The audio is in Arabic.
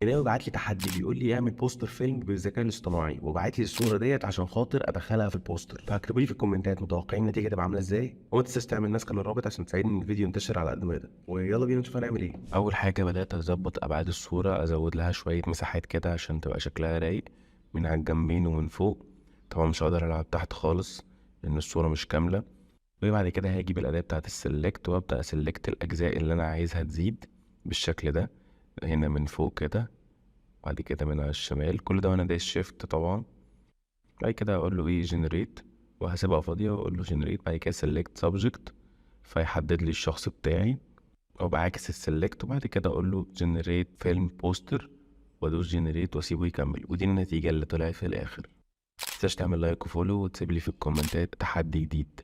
ناوي بعت لي تحدي بيقول لي اعمل بوستر فيلم بالذكاء الاصطناعي، وبعت لي الصوره ديت عشان خاطر ادخلها في البوستر. فاكتبوا لي في الكومنتات متوقعين النتيجه تبقى عامله ازاي، وما تنساش تعمل نسخه للرابط عشان تساعدني ان الفيديو ينتشر على قد ما يقدر. ويلا بينا نشوف هنعمل ايه. اول حاجه بدات اظبط ابعاد الصوره، ازود لها شويه مساحات كده عشان تبقى شكلها رايق من على الجنبين ومن فوق. طبعا مش هقدر العب تحت خالص لان الصوره مش كامله. وبعد كده هجيب الاداه بتاعه السلكت وابدا اسلكت الاجزاء اللي انا عايزها تزيد بالشكل ده، هنا من فوق كده، بعد كده من على الشمال، كل ده وانا دايس شيفت طبعا. بعد كده اقول له ايه جنريت، وهسيبها فاضيه واقول له جنريت، بعد كده سيلكت سبجكت فيحدد لي الشخص بتاعي، او بعكس السيلكت، وبعد كده اقول له جنريت فيلم بوستر وادوس جنريت واسيبه يكمل. ودي النتيجه اللي طلعت في الاخر. متنساش تعمل لايك وفولو وتسيب لي في الكومنتات تحدي جديد.